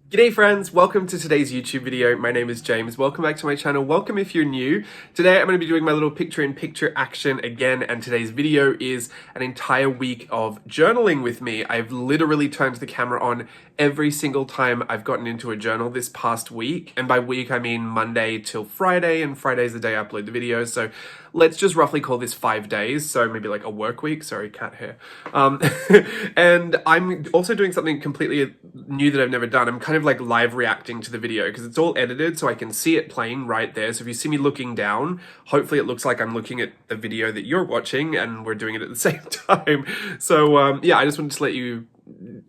G'day friends, welcome to today's YouTube video. My name is James. Welcome back to my channel. Welcome if you're new. Today I'm going to be doing my little picture-in-picture action again, and today's video is an entire week of journaling with me. I've literally turned the camera on every single time I've gotten into a journal this past week, and by week I mean Monday till Friday, and Friday's the day I upload the videos, so let's just roughly call this 5 days, so maybe like a work week. Sorry, cat hair. And I'm also doing something completely new that I've never done. I'm kind of like live reacting to the video because it's all edited so I can see it playing right there. So if you see me looking down, hopefully it looks like I'm looking at the video that you're watching and we're doing it at the same time. So yeah, I just wanted to let you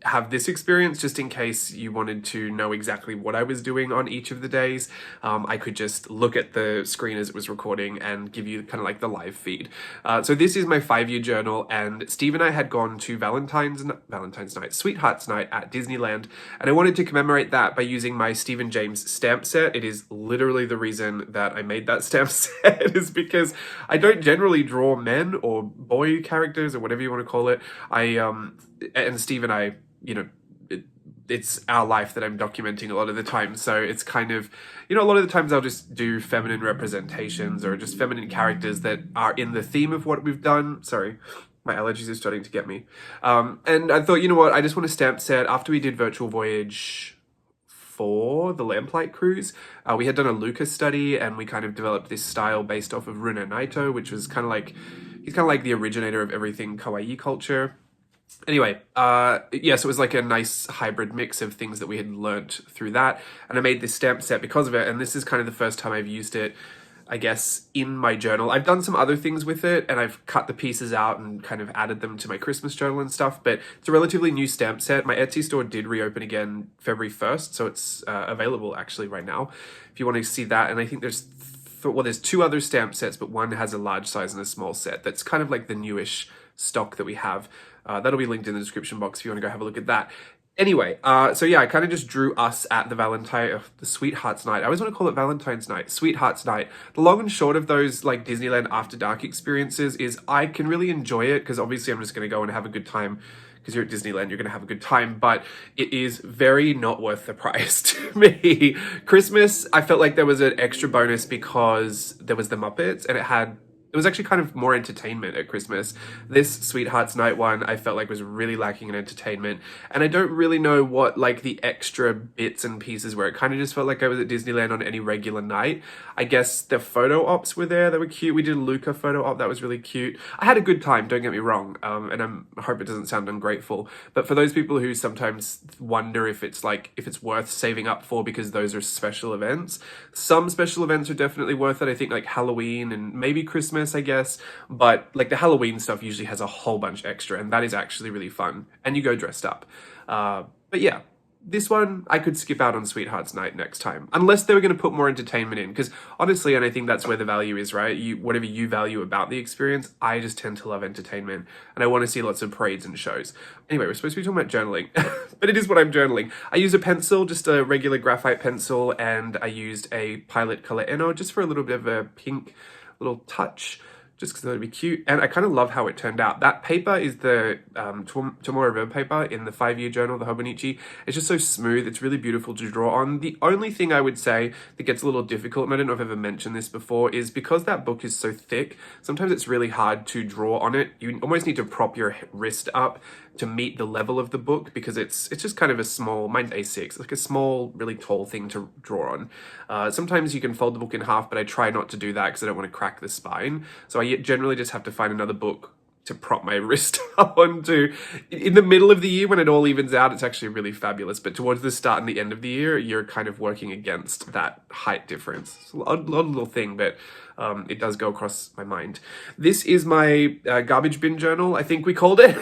have this experience just in case you wanted to know exactly what I was doing on each of the days. I could just look at the screen as it was recording and give you kind of like the live feed. So this is my 5-year journal, and Steve and I had gone to Valentine's night, Sweethearts Night at Disneyland, and I wanted to commemorate that by using my Steve and James stamp set. It is literally the reason that I made that stamp set is because I don't generally draw men or boy characters or whatever you want to call it. And Steve and I, you know, it's our life that I'm documenting a lot of the time. So it's kind of, you know, a lot of the times I'll just do feminine representations or just feminine characters that are in the theme of what we've done. Sorry, my allergies are starting to get me. And I thought, you know what, I just want a stamp set. After we did Virtual Voyage for the Lamplight Cruise, we had done a Lucas study and we kind of developed this style based off of Runa Naito, which was kind of like, he's kind of like the originator of everything kawaii culture. Anyway, yeah, so it was like a nice hybrid mix of things that we had learnt through that, and I made this stamp set because of it, and this is kind of the first time I've used it, I guess, in my journal. I've done some other things with it, and I've cut the pieces out and kind of added them to my Christmas journal and stuff, but it's a relatively new stamp set. My Etsy store did reopen again February 1st, so it's available actually right now, if you want to see that, and I think there's there's 2 other stamp sets, but one has a large size and a small set. That's kind of like the newish stock that we have. That'll be linked in the description box if you want to go have a look at that. Anyway, so yeah, I kind of just drew us at the Sweethearts Night. I always want to call it Valentine's Night, Sweethearts Night. The long and short of those like Disneyland After Dark experiences is I can really enjoy it because obviously I'm just going to go and have a good time because you're at Disneyland, you're going to have a good time, but it is very not worth the price to me. Christmas, I felt like there was an extra bonus because there was the Muppets and it was actually kind of more entertainment at Christmas. This Sweethearts Night one I felt like was really lacking in entertainment, and I don't really know what like the extra bits and pieces were. It kind of just felt like I was at Disneyland on any regular night. I guess the photo ops were there, they were cute. We did a Luca photo op, that was really cute. I had a good time, don't get me wrong, and I hope it doesn't sound ungrateful, but for those people who sometimes wonder if it's worth saving up for because those are special events, some special events are definitely worth it. I think like Halloween and maybe Christmas, I guess, but like the Halloween stuff usually has a whole bunch extra, and that is actually really fun, and you go dressed up. But yeah, this one I could skip out on Sweethearts Night next time, unless they were going to put more entertainment in, because honestly, and I think that's where the value is, right? Whatever you value about the experience, I just tend to love entertainment, and I want to see lots of parades and shows. Anyway, we're supposed to be talking about journaling, but it is what I'm journaling. I use a pencil, just a regular graphite pencil, and I used a Pilot Color Eno just for a little bit of a pink little touch, just because that'd be cute. And I kind of love how it turned out. That paper is the Tomorrow Verb paper in the 5-year journal, the Hobonichi. It's just so smooth. It's really beautiful to draw on. The only thing I would say that gets a little difficult, and I don't know if I've ever mentioned this before, is because that book is so thick, sometimes it's really hard to draw on it. You almost need to prop your wrist up to meet the level of the book, because it's just kind of a small, mine's A6, like a small, really tall thing to draw on. Sometimes you can fold the book in half, but I try not to do that because I don't want to crack the spine. So I generally just have to find another book to prop my wrist up onto. In the middle of the year, when it all evens out, it's actually really fabulous. But towards the start and the end of the year, you're kind of working against that height difference. It's an odd little thing, but it does go across my mind. This is my garbage bin journal, I think we called it.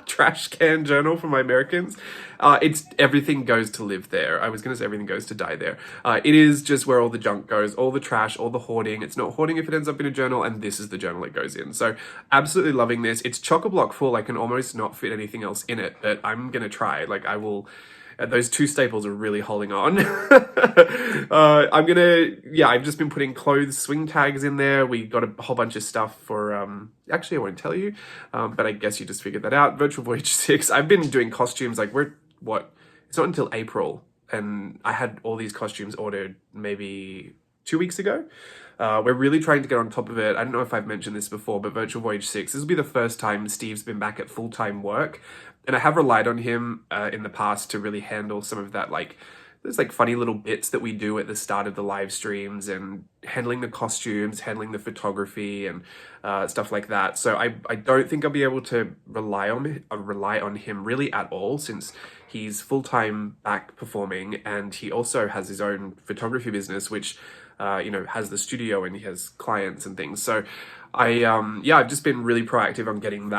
Trash can journal for my Americans. It's everything goes to live there. I was going to say everything goes to die there. It is just where all the junk goes, all the trash, all the hoarding. It's not hoarding if it ends up in a journal, and this is the journal it goes in. So absolutely loving this. It's chock-a-block full. I can almost not fit anything else in it, but I'm going to try. Like I will... those 2 staples are really holding on. I've just been putting clothes swing tags in there. We got a whole bunch of stuff for, actually I won't tell you, but I guess you just figured that out. Virtual Voyage 6, I've been doing costumes, like it's not until April and I had all these costumes ordered maybe 2 weeks ago. We're really trying to get on top of it. I don't know if I've mentioned this before, but Virtual Voyage 6, this will be the first time Steve's been back at full-time work. And I have relied on him in the past to really handle some of that, like, there's like funny little bits that we do at the start of the live streams and handling the costumes, handling the photography and stuff like that. So I don't think I'll be able to rely on him really at all, since he's full-time back performing, and he also has his own photography business, which you know, has the studio and he has clients and things. So I've just been really proactive on getting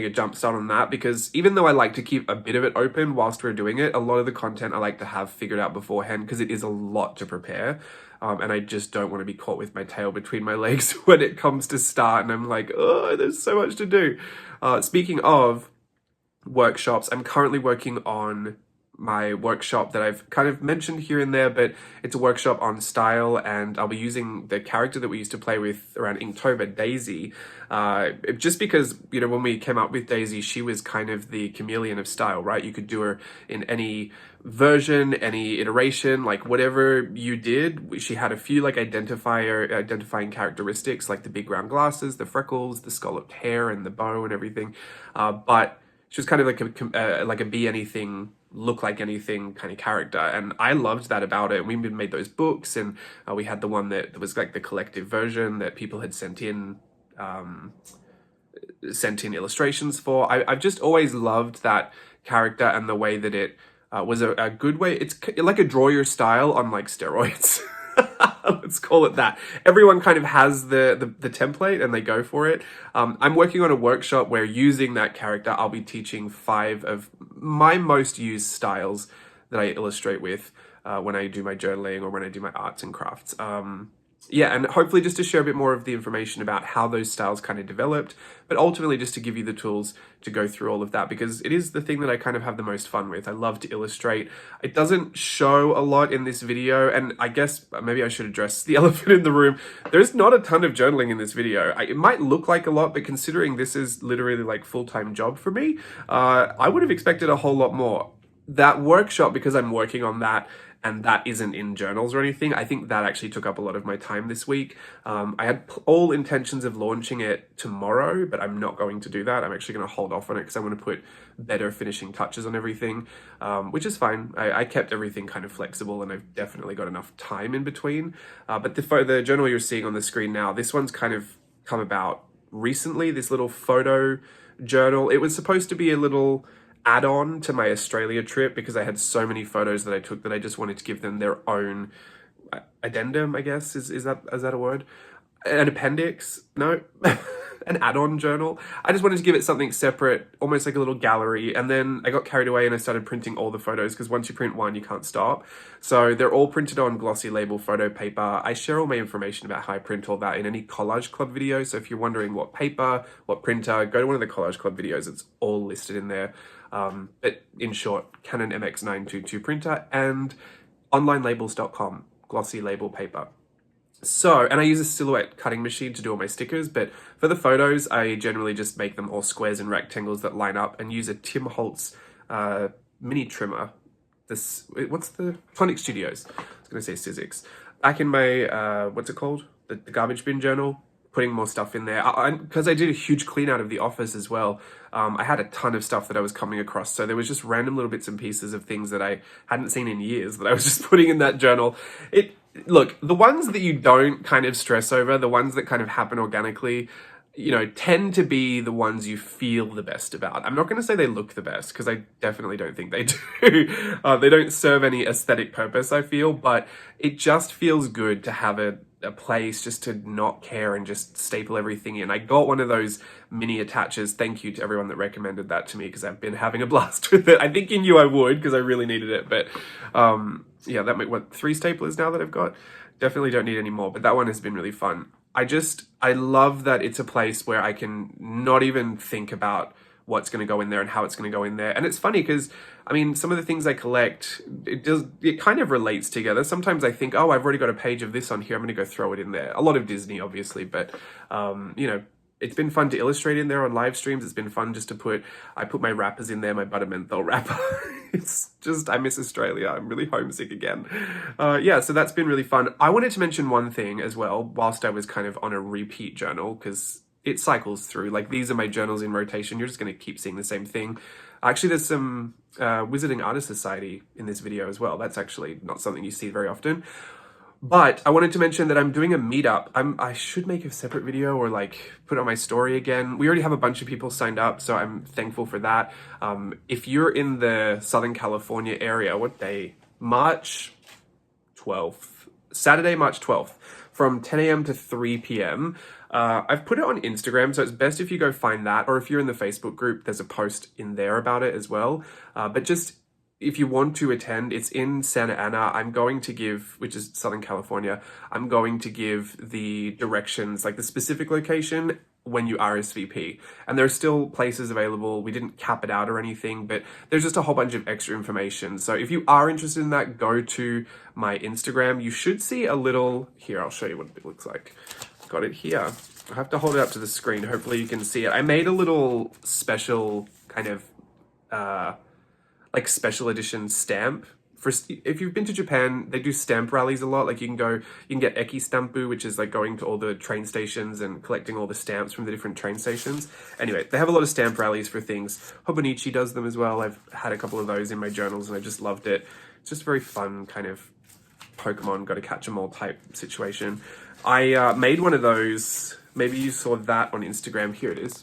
a jump start on that, because even though I like to keep a bit of it open whilst we're doing it, a lot of the content I like to have figured out beforehand, because it is a lot to prepare. And I just don't want to be caught with my tail between my legs when it comes to start and I'm like, oh, there's so much to do. Speaking of workshops, I'm currently working on my workshop that I've kind of mentioned here and there, but it's a workshop on style, and I'll be using the character that we used to play with around Inktober, Daisy, just because, you know, when we came up with Daisy, she was kind of the chameleon of style, right? You could do her in any version, any iteration, like whatever you did. She had a few like identifying characteristics, like the big round glasses, the freckles, the scalloped hair, and the bow and everything, but she was kind of like a be anything, look like anything kind of character, and I loved that about it. We made those books, and we had the one that was like the collective version that people had sent in illustrations for. I've just always loved that character, and the way that it was a good way. It's like a draw your style on like steroids. Let's call it that. Everyone kind of has the template and they go for it. I'm working on a workshop where, using that character, I'll be teaching 5 of my most used styles that I illustrate with when I do my journaling or when I do my arts and crafts. Yeah, and hopefully just to share a bit more of the information about how those styles kind of developed, but ultimately just to give you the tools to go through all of that, because it is the thing that I kind of have the most fun with. I love to illustrate. It doesn't show a lot in this video, and I guess maybe I should address the elephant in the room. There's not a ton of journaling in this video. It might look like a lot, but considering this is literally like full-time job for me, I would have expected a whole lot more. That workshop, because I'm working on that, and that isn't in journals or anything, I think that actually took up a lot of my time this week. I had all intentions of launching it tomorrow, but I'm not going to do that. I'm actually going to hold off on it because I want to put better finishing touches on everything, which is fine. I kept everything kind of flexible, and I've definitely got enough time in between. But the journal you're seeing on the screen now, this one's kind of come about recently, this little photo journal. It was supposed to be a little add-on to my Australia trip, because I had so many photos that I took that I just wanted to give them their own addendum, I guess. Is that a word? An appendix? No. An add-on journal. I just wanted to give it something separate, almost like a little gallery. And then I got carried away and I started printing all the photos, because once you print one, you can't stop. So they're all printed on glossy label photo paper. I share all my information about how I print all that in any Collage Club video. So if you're wondering what paper, what printer, go to one of the Collage Club videos. It's all listed in there. But in short, Canon MX922 printer and onlinelabels.com, glossy label paper. So, and I use a silhouette cutting machine to do all my stickers, but for the photos, I generally just make them all squares and rectangles that line up, and use a Tim Holtz mini trimmer. What's the Tonic Studios? I was going to say Sizzix. Back in my, what's it called? The garbage bin journal. Putting more stuff in there, because I did a huge clean out of the office as well. I had a ton of stuff that I was coming across, so there was just random little bits and pieces of things that I hadn't seen in years that I was just putting in that journal. Look, the ones that you don't kind of stress over, the ones that kind of happen organically, you know, tend to be the ones you feel the best about. I'm not going to say they look the best, because I definitely don't think they do. They don't serve any aesthetic purpose, I feel, but it just feels good to have a place just to not care and just staple everything in. I got one of those mini attaches. Thank you to everyone that recommended that to me, because I've been having a blast with it. I think you knew I would, because I really needed it. But yeah, that might, 3 staplers now that I've got. Definitely don't need any more, but that one has been really fun. I love that it's a place where I can not even think about what's going to go in there and how it's going to go in there. And it's funny because, I mean, some of the things I collect, it kind of relates together. Sometimes I think, oh, I've already got a page of this on here, I'm going to go throw it in there. A lot of Disney, obviously, but, you know, it's been fun to illustrate in there on live streams. It's been fun just to I put my wrappers in there, my butter menthol wrapper. It's just, I miss Australia. I'm really homesick again. Yeah, so that's been really fun. I wanted to mention one thing as well, whilst I was kind of on a repeat journal, because it cycles through. Like, these are my journals in rotation. You're just going to keep seeing the same thing. Actually, there's some Wizarding Artist Society in this video as well. That's actually not something you see very often. But I wanted to mention that I'm doing a meetup. I should make a separate video or like put it on my story again. We already have a bunch of people signed up, so I'm thankful for that. If you're in the Southern California area, what day? March 12th. Saturday, March 12th, from 10 a.m. to 3 p.m. I've put it on Instagram, so it's best if you go find that, or if you're in the Facebook group, there's a post in there about it as well. But just if you want to attend, it's in Santa Ana. I'm going to give, which is Southern California, I'm going to give the directions, like the specific location, when you RSVP. And there's still places available. We didn't cap it out or anything, but there's just a whole bunch of extra information. So if you are interested in that, go to my Instagram. You should see a little, here, I'll show you what it looks like. Got it here. I have to hold it up to the screen. Hopefully you can see it. I made a little special kind of, like special edition stamp for, if you've been to Japan, they do stamp rallies a lot. Like you can get Eki Stampu, which is like going to all the train stations and collecting all the stamps from the different train stations. Anyway, they have a lot of stamp rallies for things. Hobonichi does them as well. I've had a couple of those in my journals and I just loved it. It's just very fun kind of Pokemon, got to catch them all type situation. I made one of those. Maybe you saw that on Instagram. Here it is.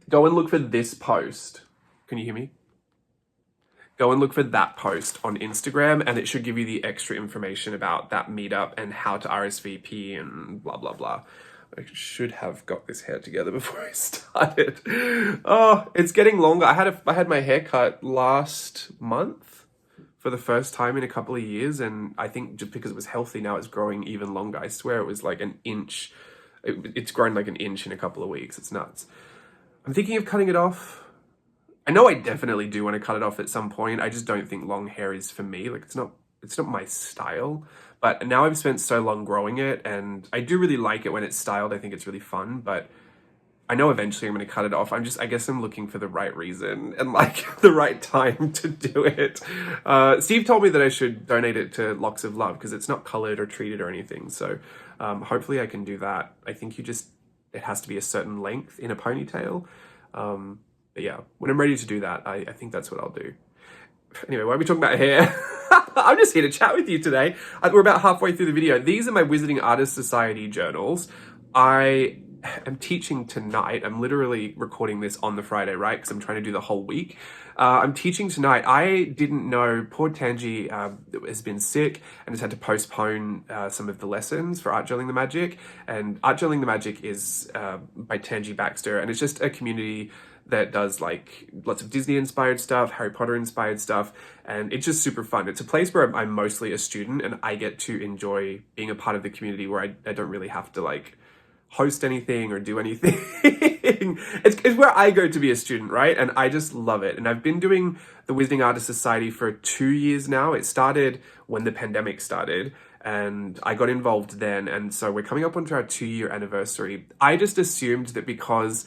Go and look for this post. Can you hear me? Go and look for that post on Instagram, and it should give you the extra information about that meetup and how to RSVP and blah, blah, blah. I should have got this hair together before I started. Oh, it's getting longer. I had my hair cut last month for the first time in a couple of years, and I think just because it was healthy, now it's growing even longer. I swear it was like an inch. It's grown like an inch in a couple of weeks. It's nuts. I'm thinking of cutting it off. I know I definitely do want to cut it off at some point. I just don't think long hair is for me. Like it's not my style. But now I've spent so long growing it, and I do really like it when it's styled. I think it's really fun, but I know eventually I'm going to cut it off. I guess I'm looking for the right reason and like the right time to do it. Steve told me that I should donate it to Locks of Love because it's not colored or treated or anything. So hopefully I can do that. I think it has to be a certain length in a ponytail. But yeah, when I'm ready to do that, I think that's what I'll do. Anyway, why are we talking about hair? I'm just here to chat with you today. We're about halfway through the video. These are my Wizarding Artist Society journals. I am teaching tonight. I'm literally recording this on the Friday, right? Because I'm trying to do the whole week. I'm teaching tonight. I didn't know poor Tangi has been sick and has had to postpone some of the lessons for Art Journaling the Magic. And Art Journaling the Magic is by Tangi Baxter, and it's just a community that does like lots of Disney inspired stuff, Harry Potter inspired stuff, and it's just super fun. It's a place where I'm mostly a student and I get to enjoy being a part of the community where I don't really have to like host anything or do anything. It's where I go to be a student, right? And I just love it. And I've been doing the Wizarding Artist Society for 2 years now. It started when the pandemic started, and I got involved then. And so we're coming up onto our 2-year anniversary. I just assumed that because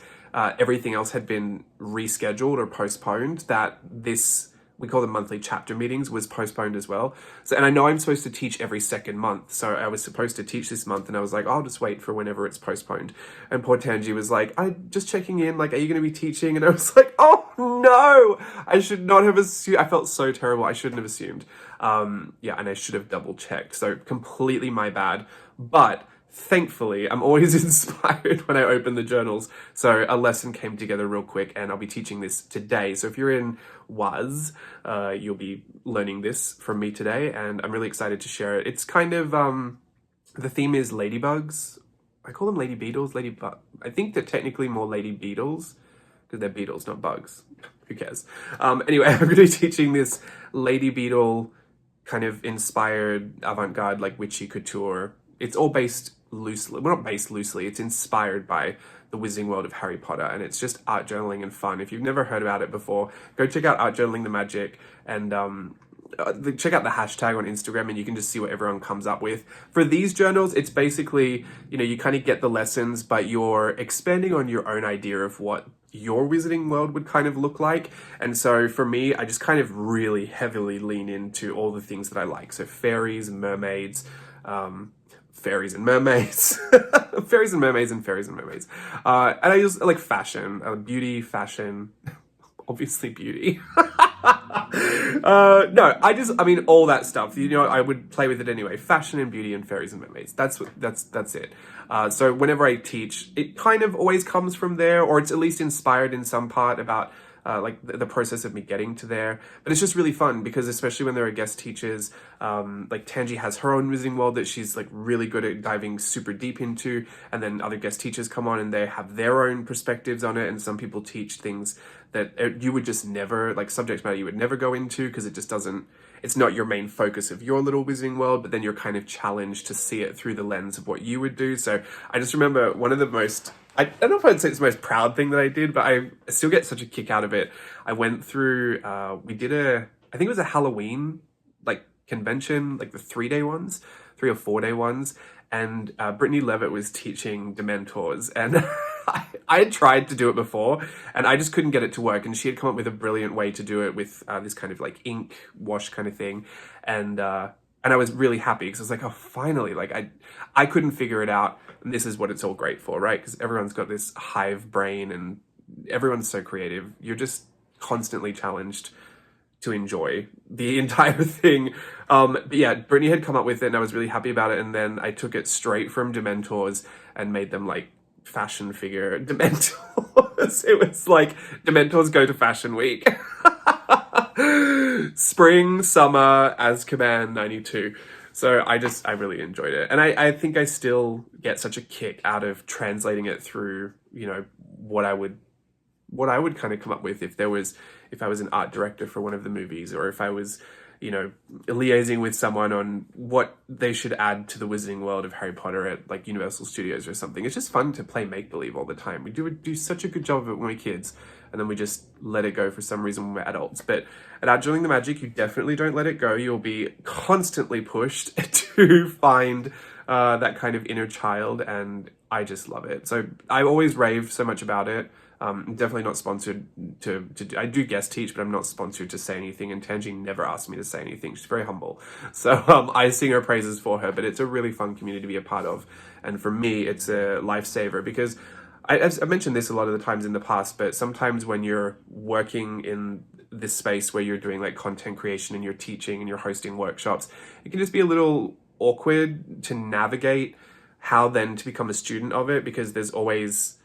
everything else had been rescheduled or postponed, that this, we call them monthly chapter meetings, was postponed as well. So, and I know I'm supposed to teach every second month. So I was supposed to teach this month and I was like, I'll just wait for whenever it's postponed. And poor Tangi was like, I'm just checking in, like, are you going to be teaching? And I was like, oh no, I should not have assumed. I felt so terrible. I shouldn't have assumed. Yeah, and I should have double checked. So completely my bad. But thankfully, I'm always inspired when I open the journals. So a lesson came together real quick and I'll be teaching this today. So if you're in WAS, you'll be learning this from me today and I'm really excited to share it. It's kind of, the theme is ladybugs. I call them lady beetles, I think they're technically more lady beetles because they're beetles, not bugs. Who cares? Anyway, I'm going to be teaching this lady beetle kind of inspired avant-garde, like witchy couture. It's all based loosely, well, not based loosely, it's inspired by the Wizarding World of Harry Potter, and it's just art journaling and fun. If you've never heard about it before, go check out Art Journaling the Magic, and check out the hashtag on Instagram and you can just see what everyone comes up with. For these journals, it's basically, you kind of get the lessons, but you're expanding on your own idea of what your Wizarding World would kind of look like. And so for me, I just kind of really heavily lean into all the things that I like. So fairies, mermaids, fairies and mermaids, fairies and mermaids and fairies and mermaids. And I just like fashion, beauty, fashion, obviously beauty. No, I mean, all that stuff, I would play with it anyway. Fashion and beauty and fairies and mermaids. That's it. So whenever I teach, it kind of always comes from there, or it's at least inspired in some part about like the process of me getting to there. But it's just really fun because especially when there are guest teachers, like Tangi has her own Wizarding World that she's like really good at diving super deep into, and then other guest teachers come on and they have their own perspectives on it, and some people teach things that you would just never, like subject matter you would never go into because it just doesn't, it's not your main focus of your little Wizarding World, but then you're kind of challenged to see it through the lens of what you would do. So I just remember one of the most, I don't know if I'd say it's the most proud thing that I did, but I still get such a kick out of it. I went through, we did I think it was a Halloween like convention, like the 3-day ones, 3 or 4-day ones. And Brittany Levitt was teaching Dementors, and I had tried to do it before and I just couldn't get it to work, and she had come up with a brilliant way to do it with this kind of like ink wash kind of thing, and I was really happy because I was like, oh, finally, like I couldn't figure it out, and this is what it's all great for, right? Because everyone's got this hive brain and everyone's so creative. You're just constantly challenged to enjoy the entire thing. But yeah, Brittany had come up with it and I was really happy about it, and then I took it straight from Dementors and made them like fashion figure Dementors. It was like Dementors go to Fashion Week. Spring, summer, Azkaban 92. So I really enjoyed it. And I think I still get such a kick out of translating it through, what I would kind of come up with if I was an art director for one of the movies, or if I was, liaising with someone on what they should add to the Wizarding World of Harry Potter at like Universal Studios or something. It's just fun to play make-believe all the time. We do such a good job of it when we're kids, and then we just let it go for some reason when we're adults. But at Outdoing the Magic, you definitely don't let it go. You'll be constantly pushed to find that kind of inner child, and I just love it. So I always rave so much about it. I'm definitely not sponsored to I do guest teach, but I'm not sponsored to say anything, and Tangi never asked me to say anything. She's very humble. So I sing her praises for her, but it's a really fun community to be a part of. And for me, it's a lifesaver because I've mentioned this a lot of the times in the past, but sometimes when you're working in this space where you're doing like content creation and you're teaching and you're hosting workshops, it can just be a little awkward to navigate how then to become a student of it, because there's always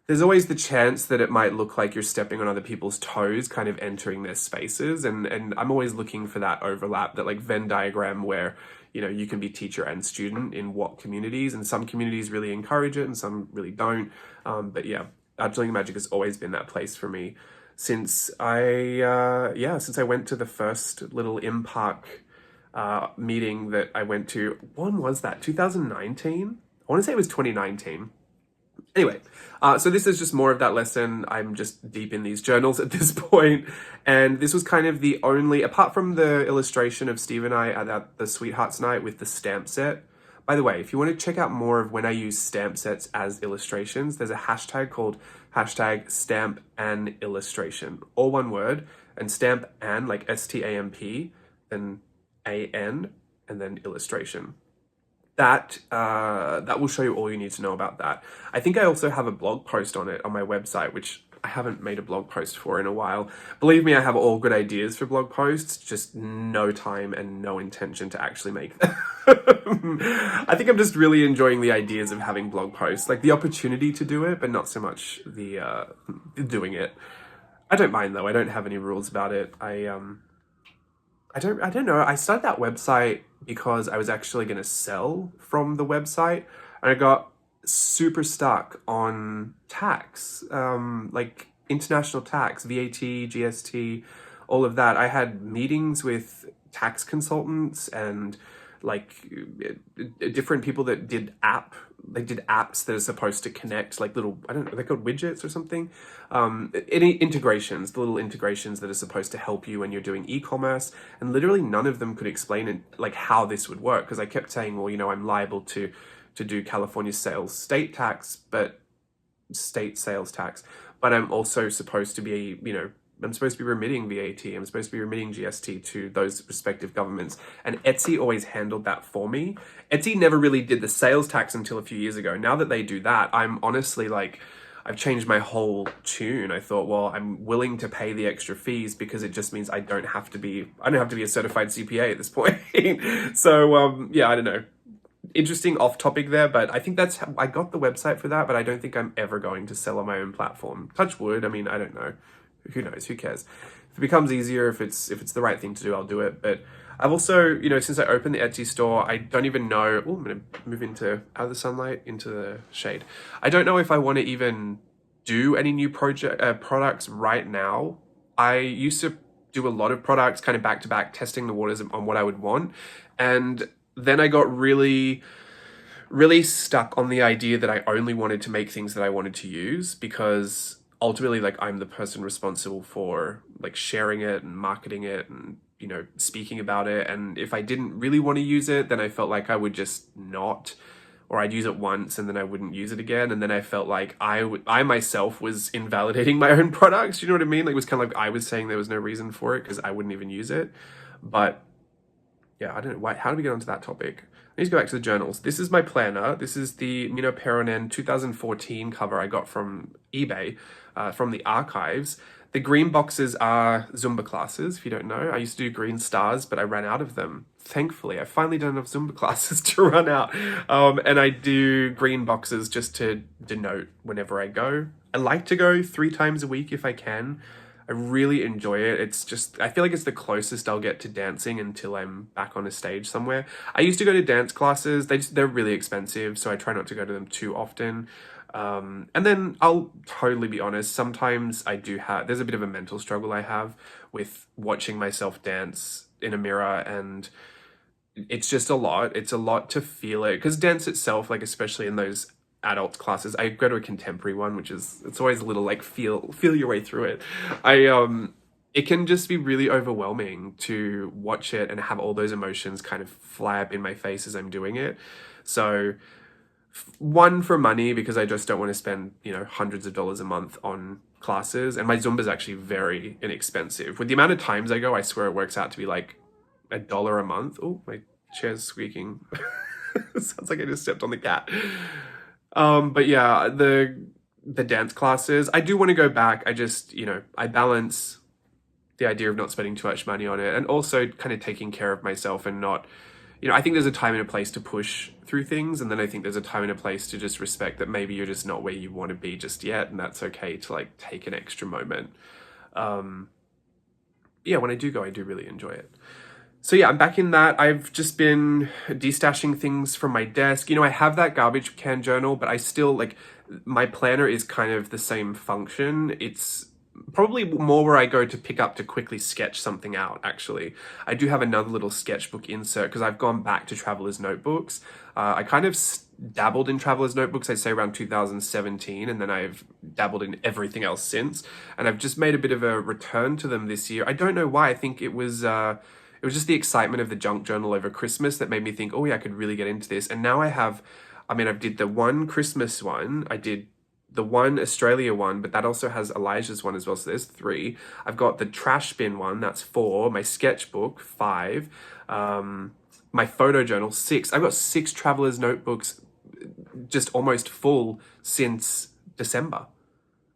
the chance that it might look like you're stepping on other people's toes, kind of entering their spaces. And I'm always looking for that overlap, that like Venn diagram where, you can be teacher and student in what communities, and some communities really encourage it and some really don't. But yeah, Outdoing Magic has always been that place for me since I went to the first little in-park meeting that I went to. When was that? 2019? I want to say it was 2019. Anyway, so this is just more of that lesson. I'm just deep in these journals at this point, and this was kind of the only, apart from the illustration of Steve and I at the Sweethearts Night with the stamp set. By the way, if you want to check out more of when I use stamp sets as illustrations, there's a hashtag called #StampAnIllustration, all one word, and stamp and like STAMP, then AN, and then illustration. That will show you all you need to know about that. I think I also have a blog post on it on my website, which I haven't made a blog post for in a while. Believe me, I have all good ideas for blog posts, just no time and no intention to actually make them. I think I'm just really enjoying the ideas of having blog posts, like the opportunity to do it, but not so much the doing it. I don't mind though. I don't have any rules about it. I don't know. I started that website because I was actually going to sell from the website, and I got super stuck on tax, like international tax, VAT, GST, all of that. I had meetings with tax consultants and like different people that did apps that are supposed to connect, like little, I don't know, they're called widgets or something. Any integrations, the little integrations that are supposed to help you when you're doing e-commerce, and literally none of them could explain it, like how this would work, because I kept saying, well, you know, I'm liable to do California state sales tax, but I'm also supposed to be, you know, I'm supposed to be remitting VAT, I'm supposed to be remitting GST to those respective governments. And Etsy always handled that for me. Etsy never really did the sales tax until a few years ago. Now that they do that, I'm honestly like, I've changed my whole tune. I thought, well, I'm willing to pay the extra fees because it just means I don't have to be a certified CPA at this point. So, yeah, I don't know. Interesting off topic there, but I think that's how I got the website for that, but I don't think I'm ever going to sell on my own platform. Touch wood. I mean, I don't know. Who knows? Who cares? If it becomes easier, if it's the right thing to do, I'll do it. But I've also, you know, since I opened the Etsy store, I don't even know. Oh, I'm going to move out of the sunlight into the shade. I don't know if I want to even do any new products right now. I used to do a lot of products kind of back to back, testing the waters on what I would want. And then I got really stuck on the idea that I only wanted to make things that I wanted to use, because ultimately, like, I'm the person responsible for like sharing it and marketing it and, you know, speaking about it. And if I didn't really want to use it, then I felt like I would just not, or I'd use it once and then I wouldn't use it again. And then I felt like I myself was invalidating my own products. You know what I mean? Like, it was kind of like I was saying there was no reason for it because I wouldn't even use it. But yeah, I don't know why. How did we get onto that topic? I need to go back to the journals. This is my planner. This is the Mino Peronen 2014 cover I got from eBay, from the archives. The green boxes are Zumba classes, if you don't know. I used to do green stars, but I ran out of them. Thankfully, I finally done enough Zumba classes to run out. And I do green boxes just to denote whenever I go. I like to go 3 times a week if I can. I really enjoy it. It's just, I feel like it's the closest I'll get to dancing until I'm back on a stage somewhere. I used to go to dance classes. They're really expensive, so I try not to go to them too often. And then I'll totally be honest, sometimes there's a bit of a mental struggle I have with watching myself dance in a mirror, and it's just a lot. It's a lot to feel it, because dance itself, like especially in those adult classes, I go to a contemporary one, which is, it's always a little like feel your way through it. It can just be really overwhelming to watch it and have all those emotions kind of fly up in my face as I'm doing it. So one, for money, because I just don't want to spend, you know, hundreds of dollars a month on classes, and my Zumba is actually very inexpensive. With the amount of times I go, I swear it works out to be like $1 a month. Oh, my chair's squeaking. Sounds like I just stepped on the cat. But yeah, the dance classes, I do want to go back. I just, you know, I balance the idea of not spending too much money on it, and also kind of taking care of myself and not, you know, I think there's a time and a place to push through things, and then I think there's a time and a place to just respect that maybe you're just not where you want to be just yet, and that's okay to like take an extra moment. Yeah, when I do go, I do really enjoy it. So yeah, I'm back in that. I've just been destashing things from my desk. You know, I have that garbage can journal, but I still, like, my planner is kind of the same function. It's probably more where I go to pick up to quickly sketch something out, actually. I do have another little sketchbook insert because I've gone back to traveler's notebooks. I kind of dabbled in traveler's notebooks, I'd say around 2017, and then I've dabbled in everything else since. And I've just made a bit of a return to them this year. I don't know why. I think it was just the excitement of the junk journal over Christmas that made me think, oh yeah, I could really get into this. And now I did the one Christmas one, I did the one Australia one, but that also has Elijah's one as well, so there's 3. I've got the trash bin one, that's 4, my sketchbook, 5, my photo journal, 6. I've got 6 traveler's notebooks just almost full since December.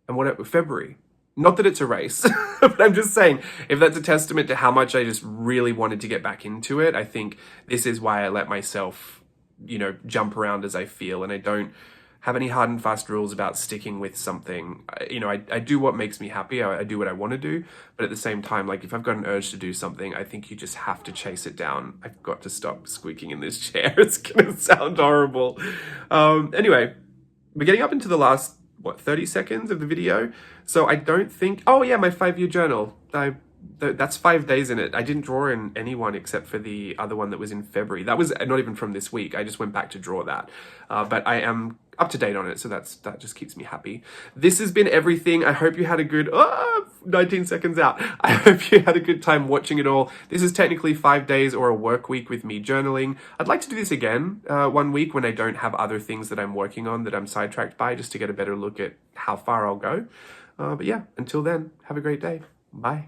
And February. Not that it's a race, but I'm just saying, if that's a testament to how much I just really wanted to get back into it, I think this is why I let myself, you know, jump around as I feel, and I don't have any hard and fast rules about sticking with something. You know, I do what makes me happy, I do what I want to do, but at the same time, like, if I've got an urge to do something, I think you just have to chase it down. I've got to stop squeaking in this chair. It's gonna sound horrible. Anyway, we're getting up into the last 30 seconds of the video. So I don't think, oh yeah, my 5-year journal. I that's 5 days in it. I didn't draw in anyone except for the other one that was in February. That was not even from this week. I just went back to draw that. But I am up to date on it, so that just keeps me happy. This has been everything. I hope you had a good 19 seconds out. I hope you had a good time watching it all. This is technically 5 days or a work week with me journaling. I'd like to do this again one week when I don't have other things that I'm working on that I'm sidetracked by, just to get a better look at how far I'll go. But yeah, until then, have a great day. Bye.